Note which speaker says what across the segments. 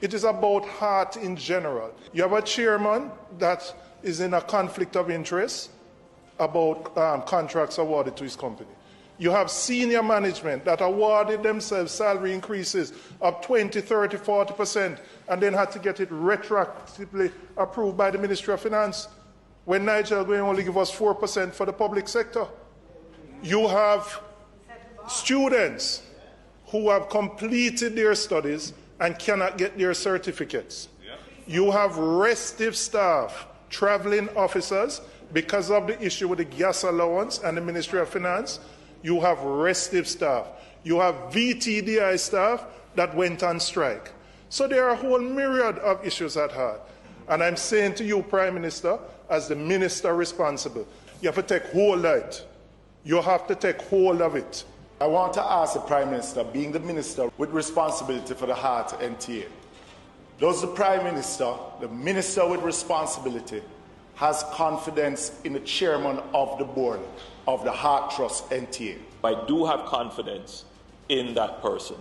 Speaker 1: It is about heart in general. You have a chairman that is in a conflict of interest about contracts awarded to his company. You have senior management that awarded themselves salary increases of 20, 30, 40%, and then had to get it retroactively approved by the Ministry of Finance, when Nigeria will only give us 4% for the public sector. You have students who have completed their studies and cannot get their certificates. You have restive staff, traveling officers, because of the issue with the gas allowance and the Ministry of Finance. You have restive staff. You have VTDI staff that went on strike. So there are a whole myriad of issues at heart. And I'm saying to you, Prime Minister, as the minister responsible, you have to take hold of it. You have to take hold of it.
Speaker 2: I want to ask the Prime Minister, being the minister with responsibility for the Heart NTA, does the Prime Minister, the minister with responsibility, has confidence in the chairman of the board of the Heart Trust NTA?
Speaker 3: I do have confidence in that person,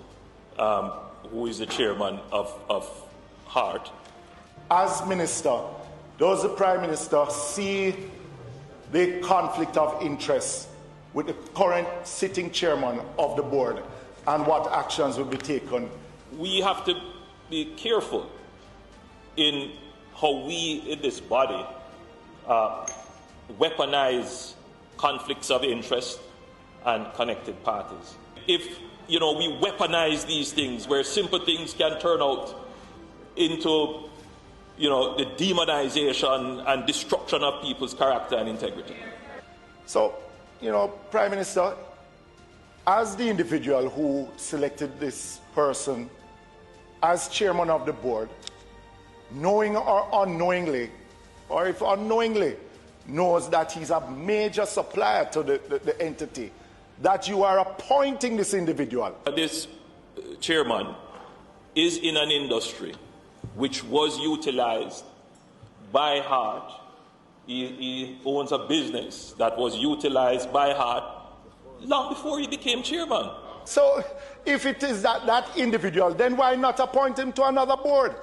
Speaker 3: who is the chairman of Heart.
Speaker 2: As minister, does the Prime Minister see the conflict of interest with the current sitting chairman of the board, and what actions will be taken?
Speaker 3: We have to be careful in how we in this body weaponize conflicts of interest and connected parties. If we weaponize these things where simple things can turn out into the demonization and destruction of people's character and integrity.
Speaker 2: So, Prime Minister, as the individual who selected this person as chairman of the board, knowing or unknowingly, or if unknowingly, knows that he's a major supplier to the entity, that you are appointing this individual.
Speaker 3: This chairman is in an industry which was utilized by Heart. He owns a business that was utilized by Heart long before he became chairman.
Speaker 2: So if it is that individual, then why not appoint him to another board?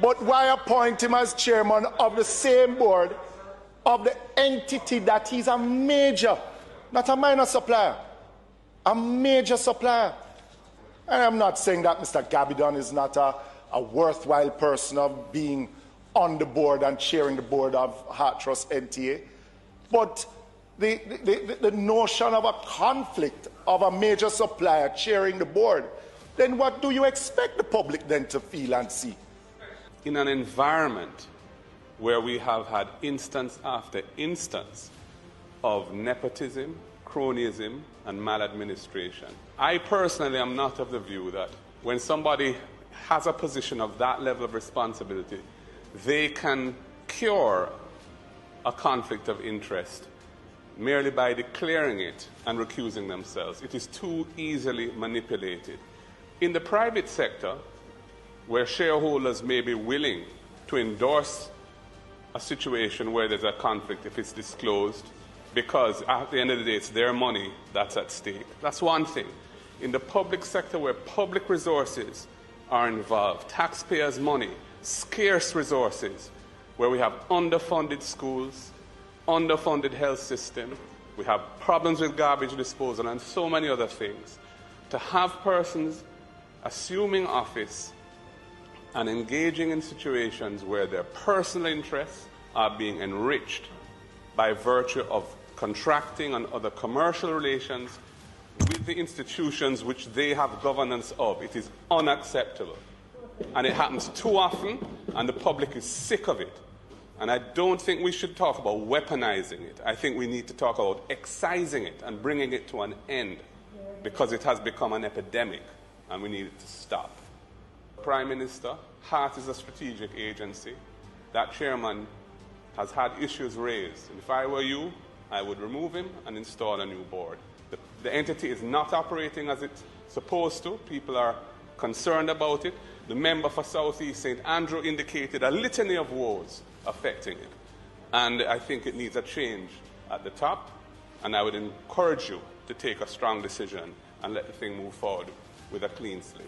Speaker 2: But why appoint him as chairman of the same board of the entity that he's a major, not a minor supplier, a major supplier? And I'm not saying that Mr. Gabidon is not a worthwhile person of being on the board and chairing the board of Heart Trust NTA, but the notion of a conflict of a major supplier chairing the board, then what do you expect the public then to feel and see?
Speaker 4: In an environment where we have had instance after instance of nepotism, cronyism, and maladministration, I personally am not of the view that when somebody has a position of that level of responsibility, they can cure a conflict of interest merely by declaring it and recusing themselves. It is too easily manipulated. In the private sector, where shareholders may be willing to endorse a situation where there's a conflict if it's disclosed, because at the end of the day, it's their money that's at stake. That's one thing. In the public sector, where public resources are involved, taxpayers' money, scarce resources, where we have underfunded schools, underfunded health system, we have problems with garbage disposal and so many other things, to have persons assuming office and engaging in situations where their personal interests are being enriched by virtue of contracting and other commercial relations with the institutions which they have governance of. It is unacceptable. And it happens too often, and the public is sick of it. And I don't think we should talk about weaponizing it. I think we need to talk about excising it and bringing it to an end, because it has become an epidemic, and we need it to stop. Prime Minister, Heart is a strategic agency. That chairman has had issues raised. And if I were you, I would remove him and install a new board. The entity is not operating as it's supposed to. People are concerned about it. The member for South East St. Andrew indicated a litany of woes affecting it. And I think it needs a change at the top. And I would encourage you to take a strong decision and let the thing move forward with a clean slate.